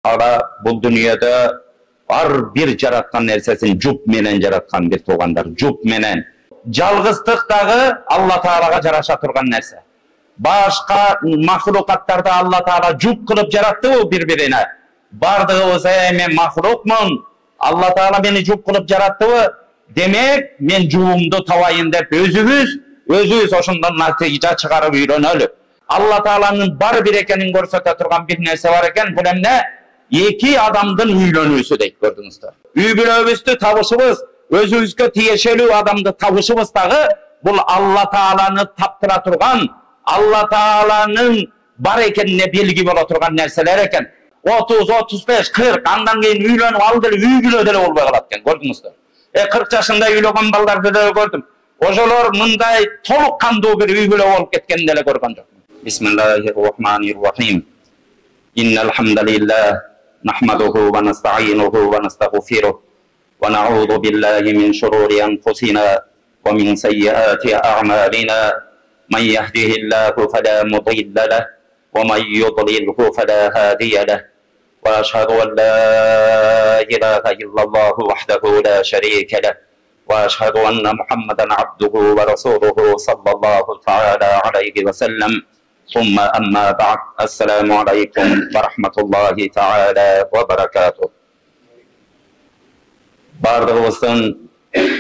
Ara bu dünyada var bir jaratkan nersesin jup menen jaratkan bir tuğandar, jup menen. Жалғыздықтағы Алла Таалаға жараша тұрған нәрсе. Башқа махлукаттарда Алла Таала жұп қылып жаратты ол бір-біріне. Бардығы осы мен махлукмын, Алла Таала мені жұп қылып жаратты ол. Демек, мен жұбымды табайын деп өзіміз ошындан натижа шығарып үйренелі. Алла Тааланың бар бір екенін көрсете тұрған бір нәрсе бар екен, бұл эмне? Екі адамдың үйленісі дейді, көрдіңіздер. Үй бүлөбүздү табышыбыз, өзүбүзгө тиешелүү адамды табышыбыздағы бұл Алла Тааланы таптыра тұрған, Алла Тааланың бар екеніне белги бола тұрған нәрселер екен. 30, 35, 40, андан кейін үйленіп алды, үй бүлөдө болбой калат экен, көрдүңүздөр. 40 жашында үйлөгөн балдарды да көрдүм. Ошолор мындай толук кандуу бир үй бүлө болуп кеткенин деле көргөн жокмун. Бисмиллахир-рахманир-рахим. Иннал хамдалиллах нахмадуху ва настаинуху ва настагфирух. ونعوذ بالله من شرور أنفسنا ومن سيئات أعمالنا من يهده الله فلا مضل له ومن يضلله فلا هادي له وأشهد أن لا إله إلا الله وحده لا شريك له وأشهد أن محمدا عبده ورسوله صلى الله تعالى عليه وسلم ثم أما بعد السلام عليكم ورحمة الله تعالى وبركاته. Bardığımızın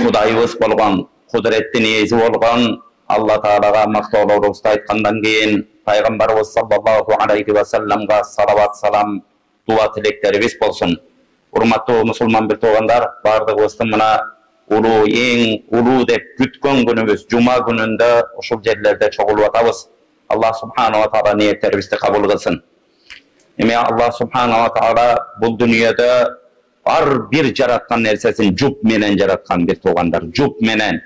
Kudayımız bolgan, kudretli niyezi bolgan, Allah Teala'ga maqtolorubuzda aytkandan keyin Peygamberimiz sallallahu aleyhi ve sellem'ga salavat salam dua tileklerimiz bolsun. Hurmatlı musulman bir toğandar, bardığımızın mına ulu, en ulu dep kütkön günümüz, Cuma gününde oşul yerlerde çoğulu atabız. Allah subhanahu wa ta'ala niyetlerimizi kabul kılsın. Allah subhanahu wa ta'ala bu dünyada var bir jaratkan nersesin jup menen jaratkan bir tuğandar, jup menen.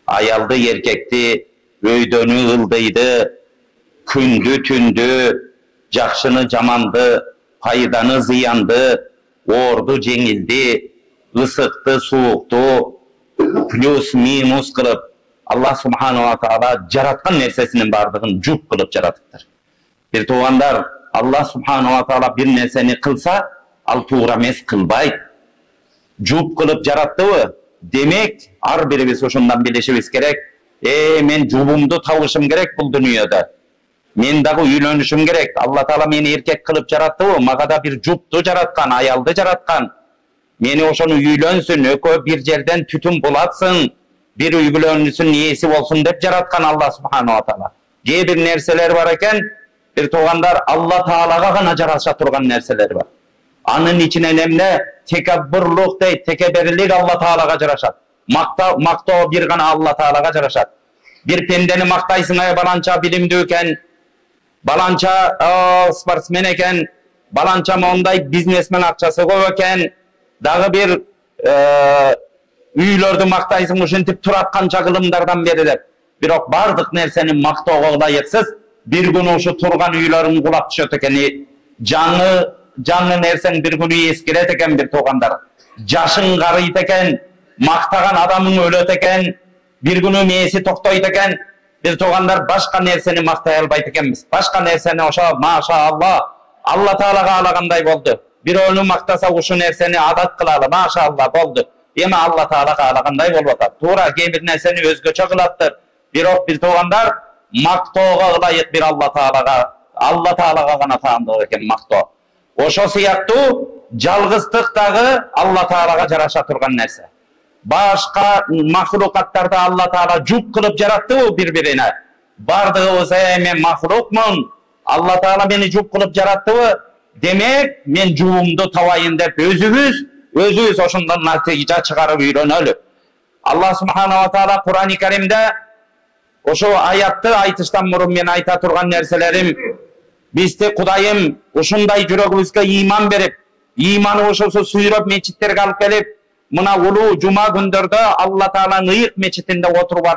Ayaldı, erkekti, öydönü ıldıydı, kündü, tündü, jakşını jamandı, faydanı ziyandı, ordu jеңildi, ısıktı, soğuktu, plus minus kılıp, Allah subhanahu wa ta'ala jaratkan nersesinin bardığın jup kılıp jaratıptır. Bir tuğandar, Allah subhanahu wa ta'ala bir nerseni kılsa, al tuğra mes kılbayt. Jup kılıp jarattı mı? Demek, ar birimiz oşundan bileşimiz gerek. Men jubumdu tavışım gerek bu dünyada. Men dağı üylönüşüm gerek. Allah Teala meni erkek kılıp jarattı mı? Maga da bir juptu jaratkan, ayaldı jaratkan. Meni oşunu üylönsün, ökö bir yerden tütün bulatsın, bir üylönüsün niyesi olsun dep jaratkan Allah subhanahu wa ta'ala. Bir nerseler var eken, bir toğandar Allah Teala'ga gana jarasa turgan nerseler var. Anın içine nemle tekabburluk deyip tekebberlik Allah Teala'ga jaraşat. Makta bir gana Allah Teala'ga jaraşat. Bir pendeni maktaysın ay balança bilimdi eken, balança sportsmen eken, balança monday biznesmen akçası koy eken, dağı bir üylördü maktaysın uşentip turatkan çakılımlardan beriler. Bir ok bardık nersenin makta oğlayıksız, bir gün oşu turgan üylörün kulak düşöt ekeni, canlı nersen bir günü eskiret eken bir toğandar. Jaşın garıyt eken, maktagan adamın ölöt eken, bir günü meyesi toktoyt eken, bir toğandar başka nerseni maktay albayt ekenmiz. Başka nerseni oşa maşallah, Allah Teala'ga alaganday boldu. Bir ölü maktasa uşu nerseni adat kılalı, maşallah boldu. Yeme Allah Teala'ga alaganday bolbatar. Tuğra bir nerseni özgöçe kılattır. Bir ok bir toğandar, maktoğa ılayık bir Allah Teala'ga gana taandığı eken makto. Oşo siyattu жалғыздықтағы Allah Teala'ga жараша turgan nerse. Başka mahlukatlarda Allah Teala jup kılıp jarattı o bir-birine. Bardığı olsa men mahlukmun, Allah Teala beni jup kılıp jarattı o. Demek men jubumdu tabayın dep özümüz oşundan natija çıgarıp үйrönölü. Allah subhanahu wa ta'ala Kur'an-ı Kerim'de oşo ayatты aytıştan murun men ayta turgan nerselerim bizde Kudayım uşunday жүрөгүбүzгө iman berip, imanı oşosu suyurup meçitlerge alıp gelip, mına ulu Cuma gündörde Allah Teala'nın ıyık meçitinde oturup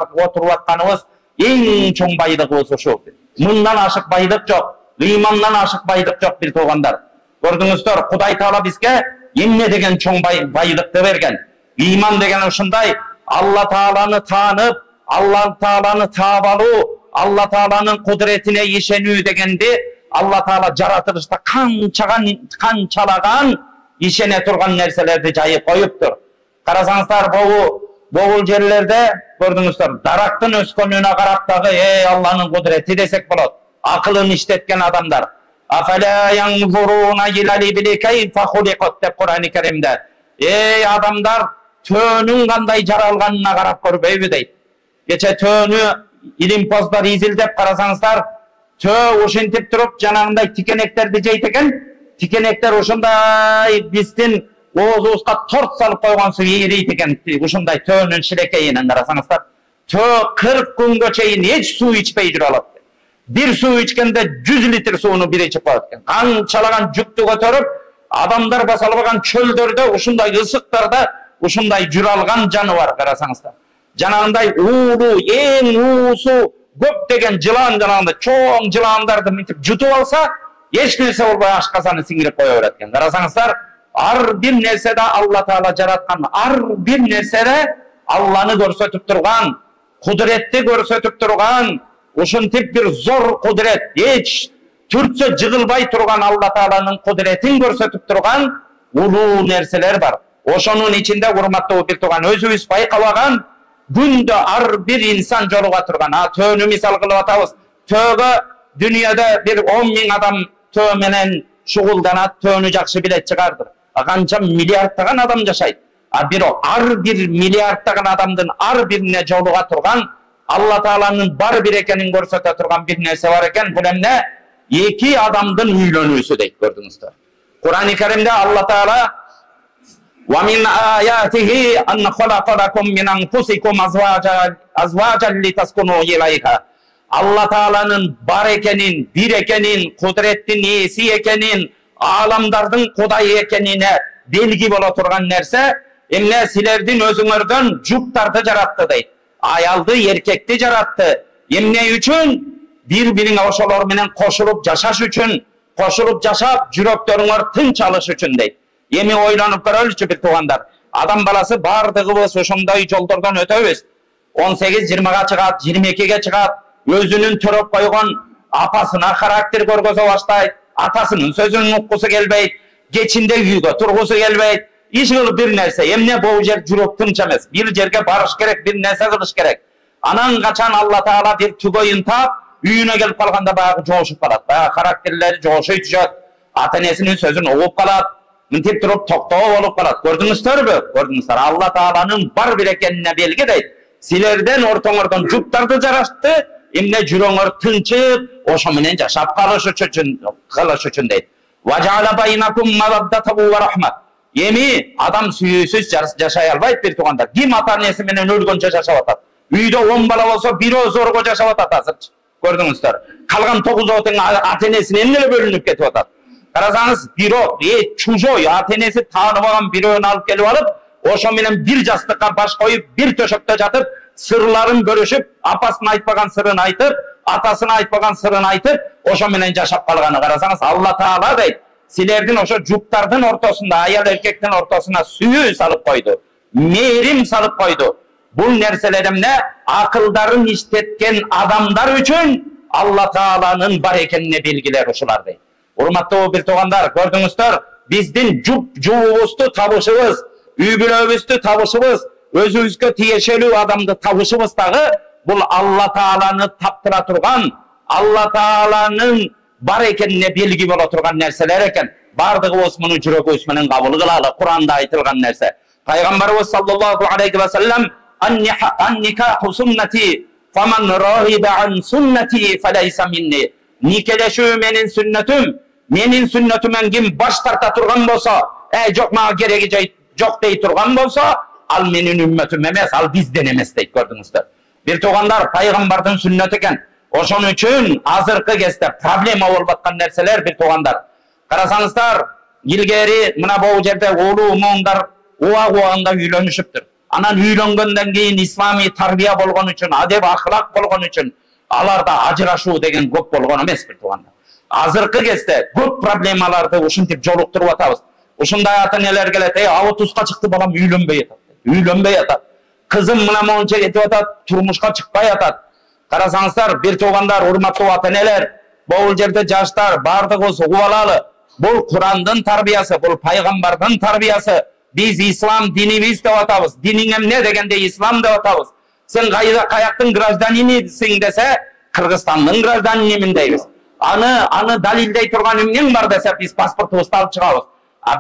atkanımız en çoğun bayılık olsa şu. Mından aşık bayılık yok, imandan aşık bayılık yok bir toğandar. Gördüğünüzдөр, Kuday Teala bizge emme degen çoğun bayılıkты bergen. İman degen uşunday Allah Teala'nı tanıp, Allah Teala'nı tabalu, Allah Teala'nın kudretine işenүү degendi, Allah Taala yaratılışta kançalagan işene turgan nerselerdi jayıp koyuptur. Karasangsızlar boğul yerlerde gördüңүздөр darактын öskөнüne karap dagı ey Allah'ın kudreti desek bolot. Akılını işletken adamlar. Afala yanzuruna ilal ibli kayfa khuliqat dep Kur'an-ı Kerim'de. Ey adamlar töөнүн kандай jaralganına karap görбөйбү deyt. Geçe töөнү ilimpozlar izildep karasangsızlar tö uşintip turup janagындай tikeneklerdi jeyt eken. Tikenekler uşunday bizdin oğuzubuzga tort salıp koygansı eriyt eken. Uşunday töөнүн şilekeyinen karasangsızlar. Tö 40 günge çeyin hiç su içpey jüre alat. Bir su içkende 100 litre suunu bir içip alat. Kançalagan jüktü götürüp adamlar basalıp çöldörde uşunday ısıklarda uşunday jüre algan canı var karasangsızlar. Janagындай uulu, en uğusu köp degen jılan janagında çoğun jılandardı mintip jutup alsa hiç nerse olbay aşkasany singirip koya beretken. Karasangsızlar ar bir nersede Allah Taala jaratkan, ar bir nersede Allah'ını görsetip turgan, kudretli görsetip turgan, uşuntip bir zor kudret, hiç türkçe jıgılbay turgan Allah Taala'nın kudretin görsetip turgan ulu nerseler var. Oşonun içinde hurmatlı bir turgan özübüz baykabagan günde ar bir insan joluga turgan. Töөнү misal kılıp atabız. Töөгө dünyada bir 10.000 adam tö menen şuguldanat, töөнү jakşı bilet çıkardır. Kança milyardtagan adam yaşayt. Ar bir milyardtagan adamdın ar birine joluga turgan Allah Taala'nın bar bir ekenin görsete turgan bir nerse var eken. Bu emne iki adamdın üylönүүsü deyip gördüңүздөр. Kur'an-ı Kerim'de Allah Taala وَمِنْ آيَاتِهِ أَنْ خَلَقَ لَكُمْ مِنْ أَنْفُسِكُمْ أَزْوَاجًا لِتَسْكُنُوا إِلَيْهَا. Allah Taala'nın bar ekenin, bir ekenin, kudretli niyesi ekenin, alamdardın kudayı ekenine belgi bola turgan nerse, emne silerdin özüңөрдөн juptardı jarattı deyt. Ayaldı, erkekti jarattı. Emne üçün? Bir-birine oşolor menen koşulup jaşaş üçün, koşulup jaşap, jüröktörüңөр tınç alış üçün deyt. Emi oylanıp görölçü bir tuğandar. Adam balası bardığыбыз ошондой жолдордон ötöbüz. 18-20'ga çıgat, 22'ge çıgat, özünün töröp koygan apasına karakter görgöze başlayt, atasının sözünün ukkusu gelbeyt, geçinde uyga turgusu gelbeyt. İş kılıp bir nerse, emne bu jer jüröp tınç emes, bir jerge barış gerek, bir nerse kılış gerek. Anan kaçan Allah Taala bir tügoyun tap, üyüne gelip kalganda bayağı joğuşup kalat, bayağı karakterleri joğuşuy tüjat, ata-enesinin sözünü oğup kalat, mintip turup toktoo olup kalat. Gördüңүздөр? Gördüңүздөр. Allah Taala'nın bar bir ekenine belgi deyt. Silerden ortoңордон juptardı jarattı, emne jüröңөр tınçıp, oşo menen jaşap kalış üçün deyt. Wa ja'ala baynakum mawaddatan wa rahmat. Emi adam sүйүүsüz jaşay albayt bir tuğandar. Kim ata-enesi menen ölgönçe jaşap atat. Uyda 10 bala bolsa biri zorgo jaşap atat azır. Gördüңүздөр. Kalgan 9 oteň ata-enesine emnele bölünüp ketip atat. Karasanız biro, çujoy, ata-enesi tanımagan biro'nu alıp gelip alıp, oşo menen bir jastıkka baş koyup, bir töşökte jatıp, sırların bölüşüp, apasına aytpagan sırrını aytıp, atasına aytpagan sırrını aytıp, oşo menen jaşap kalgany karasanız Allah Taala deyt. Silerdin oşo juptardın ortasında, ayal erkektin ortasına süyü salıp koydu. Mehrim salıp koydu. Bu nerselerim ne? Akıldarın işletken adamlar üçün Allah Taala'nın bar ekenine bilgiler uşular deyt. Hurmatlı bir tuğandar, gördüңүздөр, bizdin juubuzdu tabışыбыз, üybülöbüzdü tabışыбыз, özübüzgө tiyешелүү adamdı tabışыбыз dagı, bul Allah Taala'nı taptıra turgan, Allah Taala'nın bar ekenine bilgi bola turgan nerseler eken, bardığыбыз munu jürögübüz menen kabul kılalı, Kur'an'da aytılgan nerse. Peygamberimiz sallallahu aleyhi ve sellem, an-nikahu sunnati, faman rahibe an sunnati feleysa minni. Nikeleşүү menin sünnetim, menin sünnetimen kim baş tarta turgan bolsa, jok maga geregi jok dey turgan bolsa, al menin ümmetim emes, al bizden emes deyt, gördüңүздөр. Bir tuğandar paygambardın sünneti eken, oşon üçün azırkı kezde problema olup atkan nerseler bir tuğandar. Karasaňızдар, ilgeri mına bu jerde oğlu muğundar uwa-uwanda üylönüşüptür. Anan üylöngönden keyin islami tarbiya bolgon üçün, adep ahlak bolgon üçün, alarda ajırашуу деген көп болгон эмес bir tuğandar. Azırkı kezde көп problemalarda uşuntip jolukturup atabız. Uşunday ata-eneler gelet, avutuzga çıktı balam üylönbey atat. Üylönbey atat. Kızım mına monça etip atat, turmuşka çıkpay atat. Karasaňızдар, bir tuğandar, hurmatlı ata-eneler, бұл жерде жаштар бардығыз угуп алалы. Бұл Құранның тарбиясы, бұл пайғамбардың тарбиясы. Biz İslam dinimiz деп атабыз. Динің эмне дегенде ислам деп атабыз. Сен қаяқтың гражданинисің десе, Қырғызстанның гражданинимін дейбіз. Аны далилдей тұрған эмнең бар десе, біз паспортыбызды алып чыгабыз.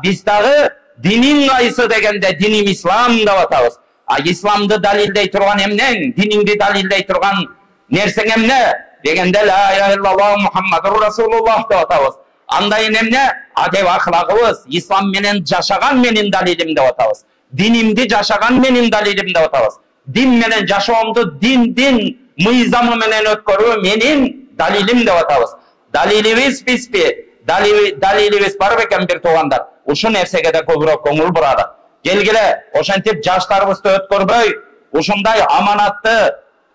Биздагы динин кайсы дегенде диним ислам деп атабыз. Исламды далилдей тұрған эмнең, динingди далилдей тұрған нерсең эмне дегенде ла иляха иллаллах Мухаммадур Расулуллах деп атабыз. Андай эмне адеп аклагыбыз, ислам менен жашаган менин далилим деп атабыз. Динимди жашаган менин далилим деп атабыз. Дин менен жашоомду дин мыйзамы менен өткөрүү менин далилим деп атабыз. Далилибиз биспи? Далилибиз бар бекен бир туугандар. Ушул нерсеге да көбүрөөк көңүл буралы. Келгиле, ошентип жаштарыбызды өткөрбөй, ушундай аманатты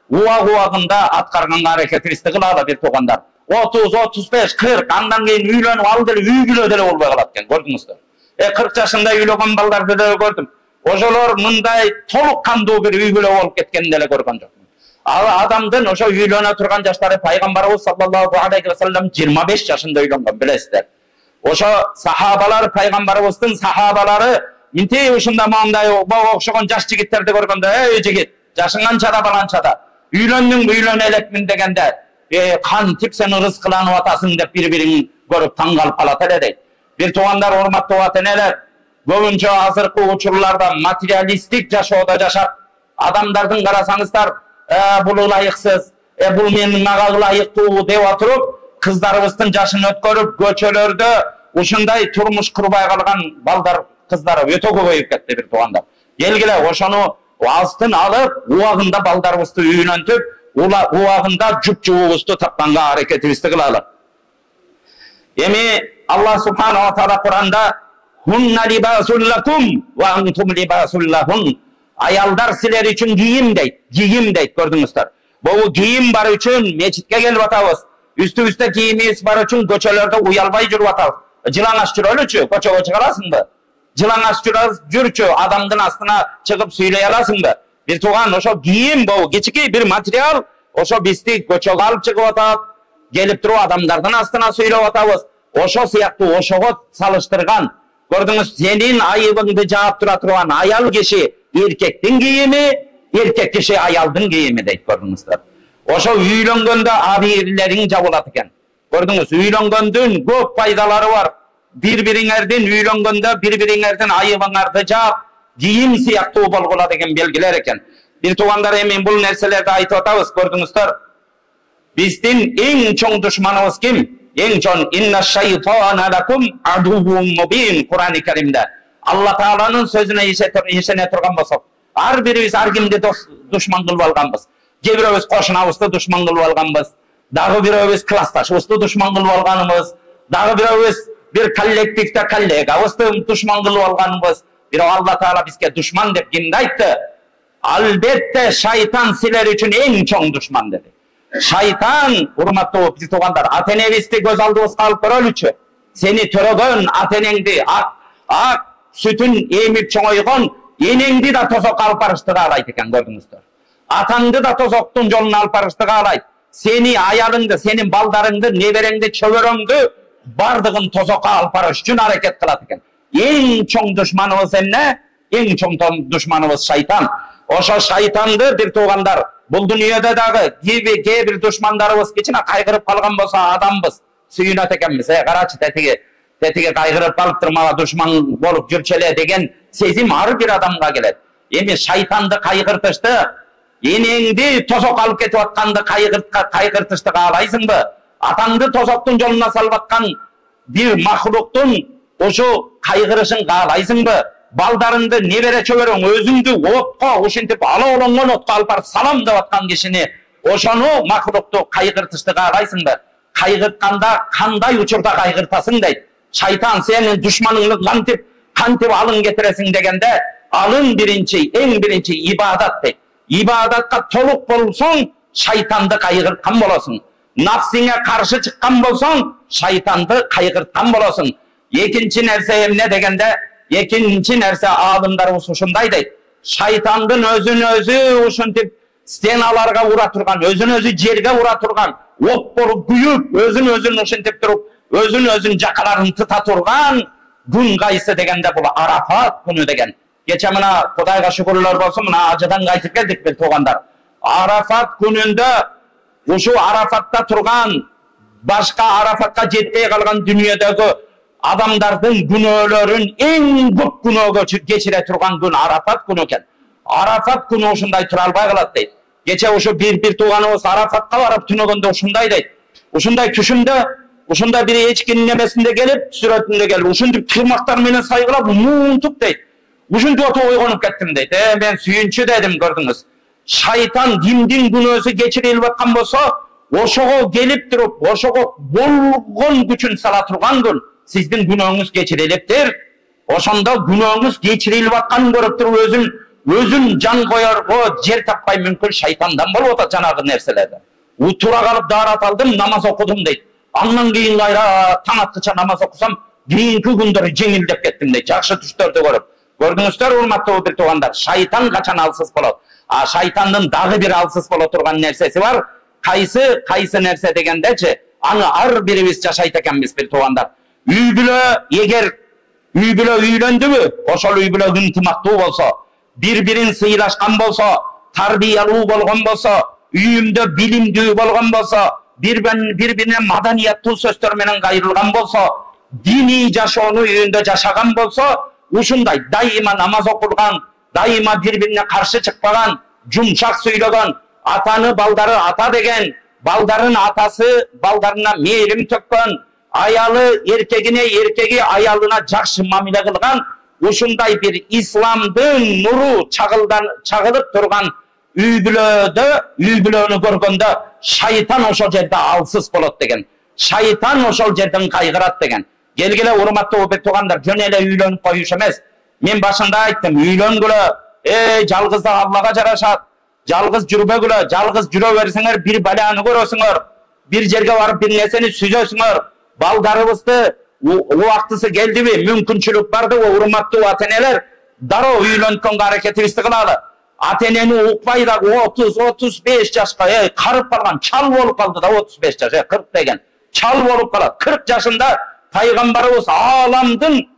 убагында аткарганга аракетибизди кылалы бир туугандар. 30, 35, 40, андан кейін үйлөнүп ал деле үй бүлө деле болбой калат экен, көрдүңүздөр. 40 жашында үйлөнгөн балдарды деле көрдүм. Ошолор мындай толук кандуу бир үй бүлө болуп кеткенин деле көргөн жокмун. Ал адамдын ошо үйлөнө турган жаштары пайгамбарыбыз саллаллаху алейхи ва саллям 25 жашында үйлөнгөн, билесиздер. Ошо сахабалар, пайгамбарыбыздын сахабалары инте ушунда мындай окшогон жаш жигиттерди көргөндө, ey жигит, жашың канчада, баланчада, үйлөндүңбү, үйлөнө элекмин дегенде, кантип сен ырыскыланып атасың деп бири-бириң көрүп таң калып калат эле дейт. Бир туугандар, урматтуу ата-энелер, көбүнчө азыркы учурларда материалистик жашоодо жашап, адамдардын карасаңыздар, бул ылайыксыз, бул менин мага ылайыктуу деп отуруп, кыздарыбыздын жашын өткөрүп, көчөлөрдө ушундай турмуш курбай калган балдар, кыздар өтө көбөйүп кетти бир туугандар. Келгиле, ошону астын алып, убагында балдарыбызды үйлөнтүп, убагында жуп-жубубузду тапканга аракетибизди кылалы. Эми Аллах субханаху ва таала Куранда хунна либасун лакум ва антум либасун лахун. Аялдар силер үчүн кийим дейт, көрдүңүздөр. Бул кийим бар үчүн мечитке келип атабыз. Үстүбүздө кийимибиз бар үчүн көчөлөрдө уялбай жүрүп атабыз. Жылаңаш жүрөлүчү, көчөгө чыга аласыңбы? Жылаңаш жүрчү, адамдын астына чыгып сүйлөй аласыңбы? Бир тууган, ошо кийим бул кичинекей бир материал, ошо бизди көчөгө алып чыгып атат, келип туруп адамдардын астына сүйлөп атабыз. Ошо сыяктуу ошого салыштырган. Көрдүңүз, сенин айыбыңды жаап тура турган аял киши эркектин кийими, эркек киши аялдын кийими дейт, көрдүңүздөр. Ошо үйлөнгөндө абийирлериң жабылат экен. Көрдүңүз, үйлөнгөндүн көп пайдалары бар. Бири-бириңердин үйлөнгөндө бири-бириңердин айыбыңарды жаап, кийим сыяктуу болгула деген белгилер экен. Бир туугандар, эми бул нерселерди айтып атабыз, көрдүңүздөр. Биздин эң чоң душманыбыз ким? Эң чоң инна шайтана лакум адуввун мубин Кур'ан-ы Каримде. Алла Тааланын сөзүнө ишене турган болсок, ар бирибиз ар кимди душман кылып алганбыз. Кээ бирөөбүз кошунабызды душман кылып алганбыз. Дагы бирөөбүз классташыбызды душман кылып алганбыз. Дагы бирөөбүз бир коллективде коллегабызды душман кылып алганбыз. Бирок Алла Таала бизге душман деп кимди айтты? Албетте шайтан силер үчүн эң чоң душман деди. Шайтан, урматтуу туугандар, ата-энебизди көз алдыбызга алып көрөлүчү. Сени төрөгөн ата-энеңди, ак сүтүн эмип чоңойгон энеңди да тозокко алып барышты каалайт экен, көрдүңүздөр. Атаңды да тозоктун жолуна алып барышты каалайт. Сени аялыңды, сенин балдарыңды, небереңди, чөбөрөңдү бардыгын тозокко алып барыш үчүн аракет кылат экен. Эң чоң душманыбыз эмне? Эң чоң душманыбыз шайтан. Ошо шайтанды бир туугандар, бул дүйнөдө дагы кээ бир душмандарыбыз кичине кайгырып калган болсо адамбыз, сүйүнөт экенбиз. Карачы, тетиге кайгырып калыптыр, мага душман болуп жүрчү эле деген сезим ар бир адамга келет. Эми шайтанды кайгыртышты, энеңди тозокко алып кетип атканды кайгыртышты каалайсыңбы? Атаңды тозоктун жолуна салып аткан бир махлуктун ошо кайгырышын каалайсыңбы? Балдарыңды, небере чөбөрөң, өзүңдү отко, ушинтип алоолонгон отко алып барып салам деп аткан кишини, ошону махлукту кайгыртышты каалайсыңбы? Кайгыртканда кандай учурда кайгыртасың дейт. Шайтан сенин душманыңды кантип алың кетиресиң дегенде, алың эң биринчи ибадат дейт. Ибадатка толук болсоң, шайтанды кайгырткан болосуң. Нафсиңе каршы чыккан болсоң, шайтанды кайгырткан болосуң. Экинчи нерсе эмне дегенде, экинчи нерсе аалымдарыбыз ушундай дейт. Шайтандын өзүн өзү ушинтип стеналарга ура турган, өзүн өзү жерге ура турган, ok bolup kuyup, özün ошентип туруp, özün jakalарын tıta turgan gün kaysı degende bu Arafat günü degen. Geçe mına Kudayga şükürler bolsun, mına acıdan kaytıp geldik bir toğandar. Arafat gününde, uşu Arafat'ta turgan, başka Arafat'a jetpey kalgan dünyadaki adamdardın günölerin en köp günöge geçire turgan gün Arafat günü eken. Arafat günü oşunday tura albay kalat deydi. Geçe uşu bir tuğanımız Arafat'a varıp tünögünde oşunday deydi. Oşunday tüşünde, oşunda biri eçkinin nemesinde gelip, süretinde gelip, oşunday tırmaklar menen saygılap, muuntup deydi. Oşunday otu oygonup kettim deydi. Ben suyunçu dedim, gördünüz. Şaytan kimdin günösü geçirilip atkan bolsa, oşoğu gelip durup, oşoğu bolgon güçün sala turgan gün, sizdin günöňüz geçirilipdir. Oşonda günöňüz geçirilip atkan görüp durup özün can koyar, o jer tapmay mümkün şaytandan bolup atat janagı nerselerde. Utura kalıp darat aldım, namaz okudum deydi. Andan keyin gayra taң atkıça namaz okusam, keyinki gündörü jеңилдеп kettim deydi. Jakşı түштөрдү görüp. Gördüңүздөр, урматтуу bir tuğanдар, şaytan kaçan alsız bolot. Şaytandın dağı bir alsız bolo turgan nersesi var. Kaysı nerse degendeçi, anı ar birimiz jaşayt ekenmiz bir tuğandar. Üy bile, eger üy bile üylöndü mü, oşol üy bile ынтымактуу bolsa, bir-birin sıylaşkan bolsa, tarbiyaluu bolgon bolsa, üyümde bilimdүү bolgon bolsa, bir-birine madaniyattуу sözdör menen gayrılgan bolsa, dini jaşoonu üyünde jaşagan bolsa, uşunday daima namaz okulgan, daima birbirine karşı çıkmagan, jumşak söylegen, atanı baldары ata degen, baldarın atası baldarına meyrim tökken, ayalı erkegi ayalına jakşı mamile kılgan, uşunday bir İslamdın nuru çağılıp turgan üybülöөнü görgönde şaytan oşol jerde alsız bolot degen. Şaytan oşol жерден kaygırat degen. Gelgile urmattуу bir tuğandar, jön ele üylönüp koyuş emes. Men başında ayttım, üylöngülö, жалгыз да Allah'a jaraşat. Жалгыз жүрбөгүлө, жалгыз жүрө берсеңер bir balany görөsüңөр. Bir жерге барып bir нерсени süzösüңөр. Baldarыбызды убактысы келдиби, мүмкүнчүлүк барды, урматтуу ата-энелер, дароо üylөнгөнгө аракетибизди кылалы. Ата-энени укпай да 30-35 жашка карып калган, чал болуп калды да 35 жаш, 40 деген. Çal bolup kalat. 40 yaşında Peygamberimiz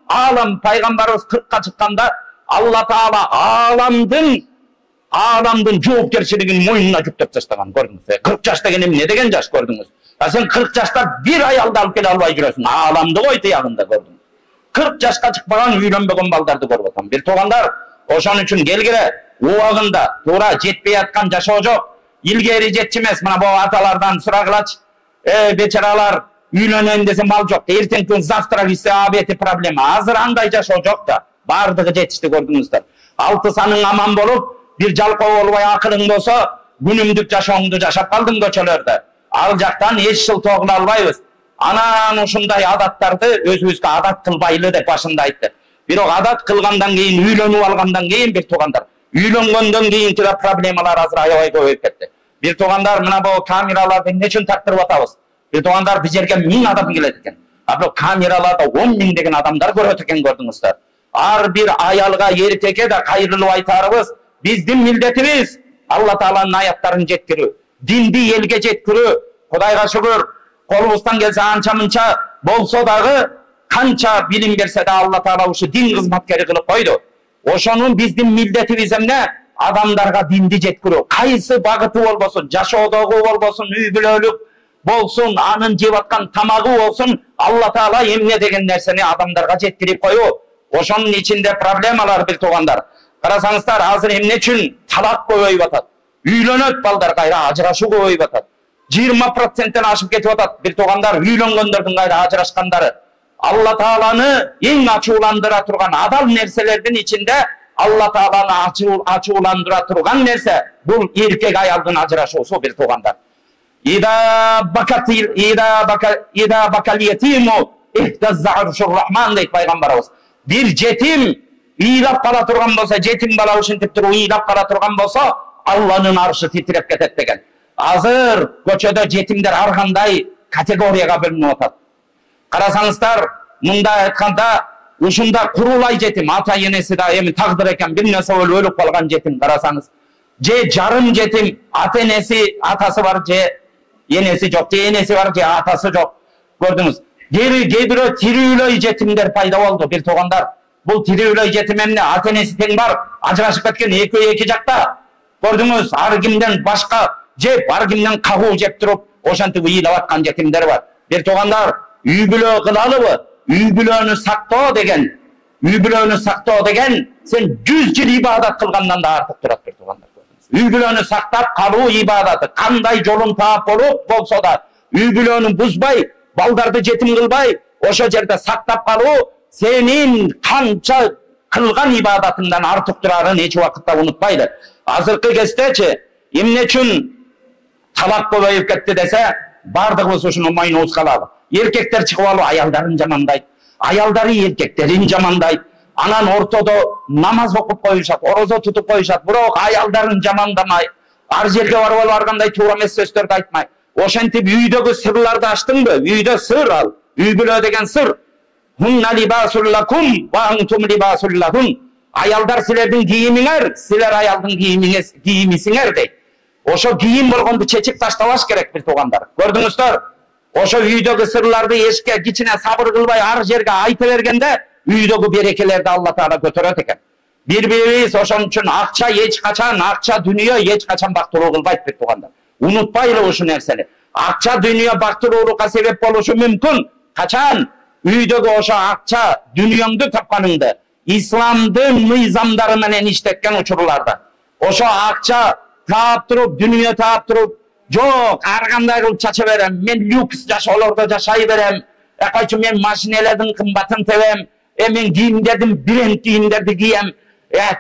alam Peygamberimiz 40'a çıkkanda Allah Teala alamdın joopkerçiligini moyununa yüktep taştagan gördünüz. 40 yaş degenim ne degen yaş gördünüz. Sen 40 yaşta bir ayalda alıp kele albay жүрөsүң. Alamdı koy tiyagında gördünüz. 40 yaşka çıkmagan üylönbөгөн baldardı görüp atam. Bir toğandar oşan üçün gelgire ubagında tuura jetpey atkan jaşоо jok. İlgeri jetçi mana bu atalardan suragılaç. Beçaralar üylönön dese mal jok. Erteң күн завтра ise abeti problemi. Hazır андай jaşоо jok da. Bardığı jetişti gördüңүздөр. 6 sanın aman bolup bir jalko bolbay akılың bolsa günümdük jaşooңду jaşap kaldың köçölörde. Al jaktan eç yıl toğula albayбыз. Anan ушундай adattарды özübüzgө adat kılbaylı dep başında aytты. Бирок adat kılgandan keyin üylönüp algandan keyin bir tuğandar. Üylөнгөндөн keyinki problemalar azыр aябай көбөйүp ketти. Bir tuğandar mına bu kameralardı ne üçün taktırıp atabız? Bir tuğandar bir жерге 1000 adam kelет eken. Bu kameralarda 10.000 degen adamlar göröt eken gördüңүздөр. Ar bir ayalga erkeke de kayırılıp aytarыбыз. Bizdin mildetimiz Allah Taala'nın ayattарын жеткирүү. Dindi elge жеткирүү. Kudayga şükür. Kolumuzdan gelse ança mınça bolsa dağı kança bilim berse de Allah Teala uşu din hizmetkeri kılıp koydu. Oşonun bizdin mildetimiz emne adamlarga dindi жеткирүү. Kaysı bagıtı bolbosun, jaşoodogу bolbosun, üy bülölük bolsun, anın jep atkан tamagı bolsun, Allah Teala emne degen nerseni adamlarga жеткирип koyuu. Oşonun içinde problemalar bir tuğandar. Karasaňızlar hazır emne üçün talak köböýüp atat. Üylönöt balдар gayra ajraşуу köböýüp atat. 20%'den aşıp ketip atat. Bir tuğandar üylөнгөндөрдүн gayra ajraşkandары. Allah Taala'nı en açıulandıra turgan adal nerselerden içinde Allah Taala'nı açıulandıra turgan nerse bul erkek ayaldın ajraşuusu bir tuğandar. İda bakal yetimu ihtazza arşur rahman deyip Peygamberimiz. Bir jetim iylap kala turgan bolsa, jetim bala uşintip turup iylap kala turgan bolsa Allah'ın arşı titrep ketet degen. Hazır köçödө jetimler har kanday kategoriyaga bölünüp atat. Karasaňızlar munda aytkanda uşunda kurulay jetim, ata enesi da emin tagdyr eken bir nerse ölüp kalgan jetim karasaňız. Je jarım jetim, ata enesi atası var, je enesi жоқ, же enesi бар, же атасы жоқ. Көрдіңіз. Кейбірі тирүүлөй жетимдер пайда болды, бир туугандар. Бұл тирүүлөй жетим эмне? Ата энеси тең бар, ажырашып кеткен эки жакта. Көрдіңіз, ар кимден башка жеп, ар кимден кагуу жеп туруп, ошентип ыйлап аткан жетимдер бар. Бир туугандар, үй бүлө кылалыбы? Үй бүлөнү сактоо деген, сен 100 жыл ибадат кылгандан да артык турат, бир туугандар. Үй бүлөнү сактап калуу ибадаты, кандай жолун таап болсо да, үй бүлөнү бузбай, балдарды жетим кылбай, ошо жерде сактап калуу сенин канча кылган ибадатыңдан артык турарын эч убакытта унутпайлы. Азыркы кездечи эмне үчүн талак көбөйүп кетти десе, бардыгыбыз ушуну мойнубузга алалы. Эркектер чыгып алып аялдарын жамандайт, аялдары эркектерин жамандайт. Анан ортодо намаз окуп коюшат, орозо тутуп коюшат, бирок аялдарын жамандамай, ар жерге барып баргандай туура эмес сөздөрдү айтмай. Ошентип үйдөгү сырларды ачтыңбы? Үйдө сыр ал. Үй бүлө деген сыр. Хунна либасул лакум ва антум либасул лахун. Аялдар силердин кийимиңер, силер аялдын кийимисиңер дейт. Ошо кийим болгонду чечип таштабаш керек, бир туугандар. Көрдүңүздөр? Ошо үйдөгү сырларды эшикке кичине сабыр кылбай ар жерге айта бергенде, үйдөгү берекелерди Алла Таала көтөрөт экен. Бири-бирибиз ошон үчүн акча эч качан, акча дүнүйө эч качан бактылуу кылбайт, бир туугандар. Унутпайлы ушул нерсени. Акча дүнүйө бактылуулукка себеп болушу мүмкүн. Качан үйдөгү ошо акча дүнүйөңдү тапканыңды исламдын мыйзамдары менен иштеткен учурларда. Ошо акча таап туруп, дүнүйө таап туруп, жок, ар кандай кылып чача берем, мен люкс жашоолордо жашай берем, койчу мен машинелердин кымбатын тебем, мен кийимдердин бренд кийимдерди кием,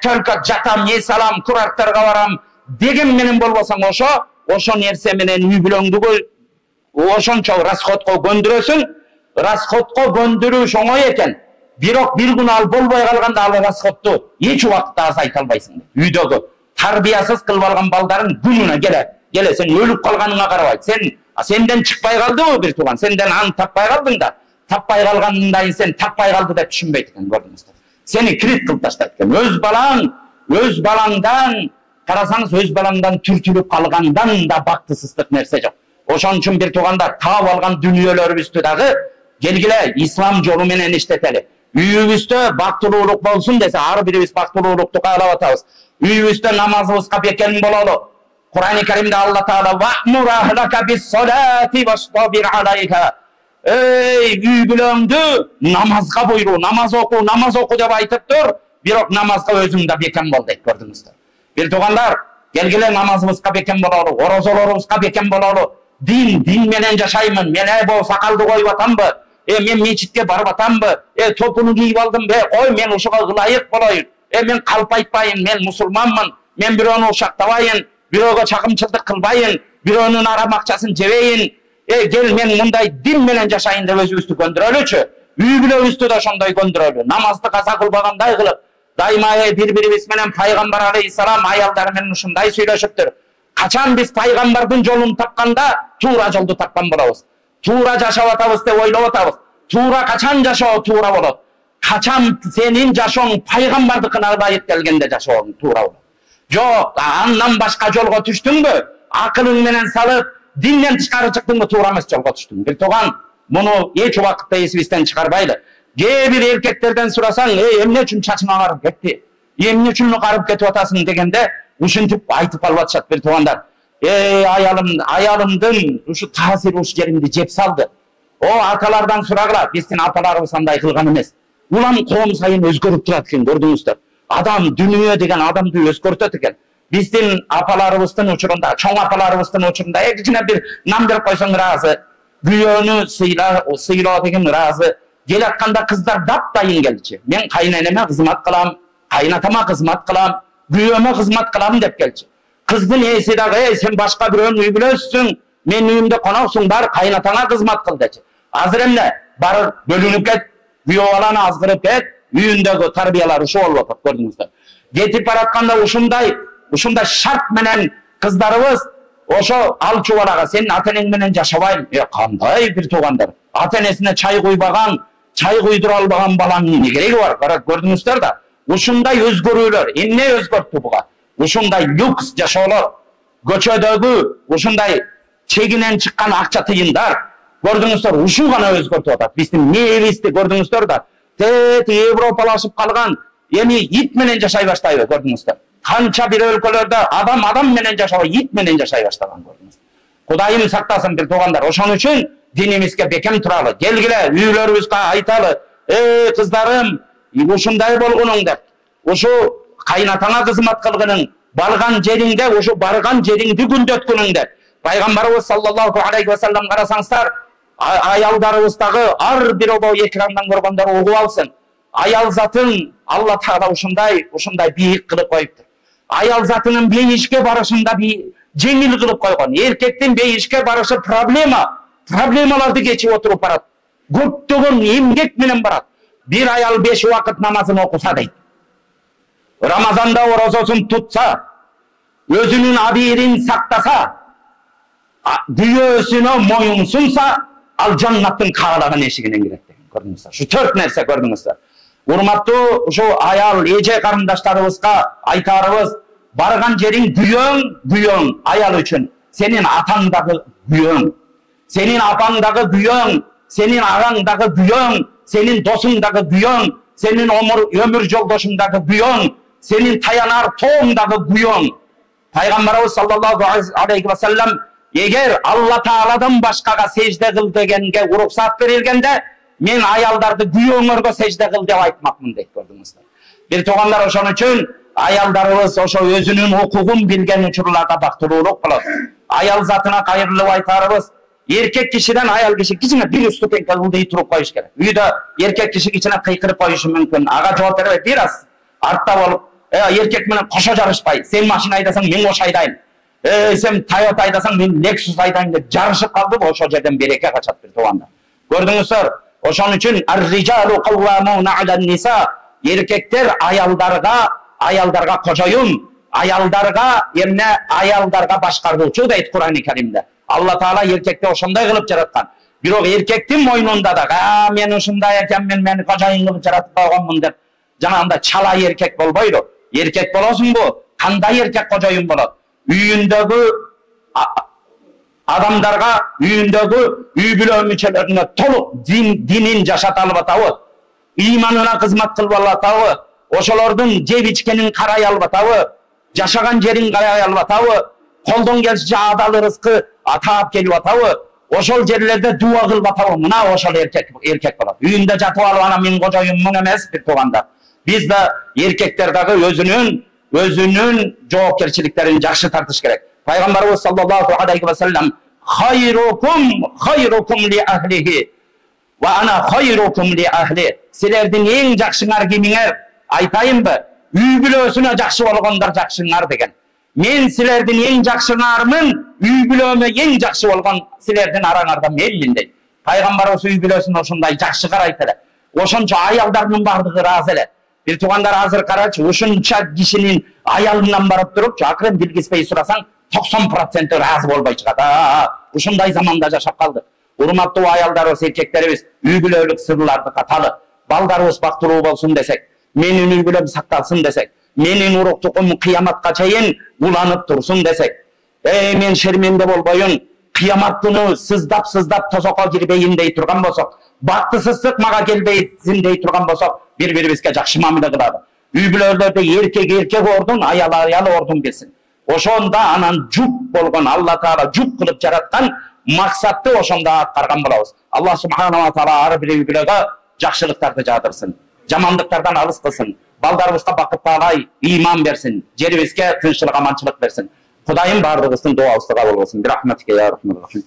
только жатам, эс алам, курорттарга барам деген менен болбосоң, ошо нерсе менен үй бүлөңдү ошончо расходко көндүрөсүң. Расходко көндүрүш оңой экен. Бирок бир күн ал болбой калганда ал расходту эч убакытта азайта албайсың. Үйдөгү тарбиясыз кылып алган балдарың күнүнө келе сен өлүп калганыңа карабайт. Сенден чыкпай калдыбы, бир тууган? Сенден аны таппай калдың да. Таппай калгандайын сен таппай калды деп түшүнбөйт экен, көрдүңүздөр. Сени кирит кылып таштайт экен. Өз балаңдан карасаңыз, өз балаңдан түртүлүп калгандан да бактысыздык нерсе жок. Ошон үчүн бир туугандар, таап алган дүнүйөлөрүбүздү дагы келгиле ислам жолу менен иштетели. Үйүбүздө бактылуулук болсун десе, ар бирибиз бактылуулукту каалап атабыз. Үйүбүздө намазыбызга бекем бололу. Кур'ан-ы Каримде Алла Таала вa'мур аhlaka bis-salati wastabir 'alayha. Үй бүлөңдү намазга буйруу, намаз оку деп айтыптыр. Бирок намазга өзүң да бекем бол дейт, көрдүңүздөр. Бир туугандар, келгиле намазыбызга бекем бололу, орозолорубузга бекем бололу. Дин менен жашаймын. Мен бул сакалды коюп атамбы? Мен мечитке барып атамбы? Топуну кийип алдымбы? Ой, мен ушуга ылайык болоюн. Мен калп айтпайын, мен мусулманмын. Мен бирөөнү ушактабайын, бирөөгө чакымчылдык кылбайын, бирөөнүн арам акчасын жебейин. Кел мен мындай дин менен жашайын деп өзүбүздү көндүрөлүчү. Үй бүлөбүздү да ошондой көндүрөлү. Намазды каза кылбагандай кылып, дайыма бири-бирибиз менен пайгамбар алейхиссалам аялдары менен ушундай сүйлөшүптүр. Качан биз пайгамбардын жолун тапканда туура жолду тапкан болобуз. Туура жашап атабыз деп ойлоп атабыз. Туура качан жашоо туура болот? Качан сенин жашооң пайгамбардыкына ылайык келгенде жашооң туура болот. Жок, андан башка жолго түштүңбү? Акылың менен салып, динден тышкары чыктыңбы, туура эмес жолго түштүң. Бир тууган, муну эч убакытта эсибизден чыгарбайлы. Кээ бир эркектерден сурасаң, эмне үчүн чачың агарып кетти? Эмне үчүн агарып кетип атасың дегенде, ушинтип айтып калып атышат, бир туугандар. Аялымдын ушу таасири ушу жеримди жеп салды. Аталардан сурагыла, биздин апаларыбыз андай кылган эмес. Улам коом сайын өзгөрүп турат экен, көрдүңүздөр. Адам дүнүйө деген адамды өзгөртөт экен. Биздин апаларыбыздын учурунда, чоң апаларыбыздын учурунда кичине бир нам берип койсоң ыраазы, күйөөнү сыйлоо деген ыраазы. Кел атканда кыздар дайын келчи. Мен кайненеме кызмат кылам, кайнатама кызмат кылам, күйөөмө кызмат кылам деп келчи. Кыздын эси дагы, сен башка бирөөнүн үй бүлөсүң, мен үйүмдө коноксуң, бар кайнатаңа кызмат кыл дечи. Азыр эмне? Бар бөлүнүп кет, күйөө баланы азгырып кет, үйүндөгү тарбиялар ушу болуп атат, көрдүңүздөр. Кетип баратканда ушундай шарт менен кыздарыбыз ошо алчу балага сен ата-энең менен жашабайм. Кандай бир туугандар? Ата-энесине чай куйбаган, чай куйдура албаган баланын эмне кереги бар? Көрдүңүздөр да. Ушундай өзгөрүүлөр эмне өзгөрттү буга? Ушундай люкс жашоолор, көчөдөгү ушундай чегинен чыккан акча тыйындар көрдүңүздөр ушул гана өзгөртүп атат. Биздин мээбизди көрдүңүздөр да тет европалашып калган эми ит менен жашай баштайбы көрдүңүздөр. Канча бир өлкөлөрдө адам менен жашабай ит менен жашай баштаган көрдүңүз. Кудайым сактасын бир туугандар. Ошон үчүн динибизге бекем туралы. Келгиле үйлөрүбүзгө айталы. Кыздарым, ушундай болгонуң деп. Ушу кайнатаңа кызмат кылгының, барган жериңде ушу барган жериңди күндөткүнүң деп. Пайгамбарыбыз саллаллаху алейхи ва саллям карасаңыздар, аялдарыбыздагы ар бир обо экрандан көргөндөр угуп алсын. Аял затын Алла Таала ушундай бийик кылып коюптур. Аял затынын бейишке барышында жеңил кылып койгон. Эркектин бейишке барышы проблемаларды кечип отуруп барат. Көптөгөн эмгек менен барат. Bir ayal 5 vakit namazını okusa deydi. Ramazanda orozosunu tutsa, özünün abirin saktasa, düğösüne moyunsunsa, al cennetin kağalağın eşiginen girek. Gördünüz. Şu 4 nerse gördünüz. Urmatlı şu ayal ece karındaşlarımızga aytarımız, bargan jerin güyön ayal üçün. Senin atandagı güyön, senin apandagı güyön, senin ağandagı güyön, senin dosundagı güyön, senin ömür yoldaşındagı güyön, senin tayanar toğundagı güyön. Peygamberimiz sallallahu aleyhi ve sellem eğer Allah Taala'dan başkaga secde kıl degenge ruhsat verilgende men ayaldardı güyöngörgө secde kıl dep aytmakmın deyip gördüңүздөр. Bir toğanlar oşon üçün ayaldarыбыз ошо өзүнүн укугун билген учурларда бактылуулук болот. Ayal zatına kayırılıp aytarыбыз, erkek kişiden ayal kişi kişine bir stupенька ылдый туруп коюш керек. Үйдө erkek kişi içine кыйкырып коюшу мүмкүн. Ага жооп бербей бир аз артта болуп, erkek менен кошо жарышпай, сен машина айдасаң мен кош айдайм. Сен Toyota айдасаң мен Lexus айдайм деп жарышып калды, ошол жерден береке качат бир туугандар. Көрдүңүздөр, ошон үчүн ar-rijalu qawwamuna 'alan nisa, erkekler ayaldarga kojoyun, ayaldarga başkargıçı deydi Kur'an-ı Kerim'de. Allah Teala erkekte oşunday kılıp jaratkan. Bирок erkektin moynunda da men ушундай экен, men meni kojoyun kılıp jaratıp koygonмун деп жанагындай чала erkek болбойду. Erkek болосуң bu, кандай erkek kojoyun болот? Үйүндөгү адамдарга, үйүндөгү үй бүлө мүчөлөрүнө толук динин жашата алып атабы? İmanına kızmat kılıp alatabı? Oşolordun jep içkenin карай алып атабы? Жашаган жерин карай алып атабы? Колдон келишинче адал рызкы атап келип атабы? Ошол жерлерде дуа кылып атабы? Мына ошол erkek болот. Үйүндө жатып алып ана мен кожоюммун эмес бир тууганда. Биз да эркектер дагы өзүнүн жоопкерчиликтерин жакшы тартыш керек. Пайгамбарыбыз саллаллаху алейхи ва саллям хайрукум ли ахлихи ва ана хайрукум ли ахли. Силердин эң жакшыңар кимиңер? Айтайынбы? Үй бүлөсүнө жакшы болгондор жакшыңар деген. Мен силердин эң жакшыңармын, үй бүлөмө эң жакшы болгон силердин араңарда менмин дейт. Пайгамбарыбыз үй бүлөсүн ошондой жакшы карайт эле. Ошончо аялдардын бардыгы ыраазы эле. Bir tуугандар азыр карачы, ушунча кишинин аялынан барып турупчу акырын билгизбей сурасаң 90% ыраазы болбой чыгат. Ушундай заманда жашап калдык. Урматтуу аялдарыбыз, эркектерибиз үй бүлөлүк сырларды каталы. Балдарыбыз бактылуу болсун десек, менин үй бүлөм сакталсын десек, менин уруктукум кыяматка чейин уланып турсун десек, мен шерменде болбоюн, кыямат күнү сыздап тозокко кирбейин дей турган болсок, бактысыздык мага келбейсин дей турган болсок, бири-бирибизге жакшы мамиле кылалы. Үй бүлөлөрдө эркек ордун, аял ордун келсин. Ошондо анан жуп болгон Алла Таала жуп кылып жараткан максатты ошондо аткарган болобуз. Алла субханала таала ар бир үй бүлөгө жакшылыктарды жаадырсын, жамандыктардан алыс кылсын, балдарыбызга бакыт таалай ыйман берсин, жерибизге тынччылык, аманчылык берсин. Кудайым бардыгыбыздын дуабызды кабыл кылсын. Бирахматика я рахманир рахим.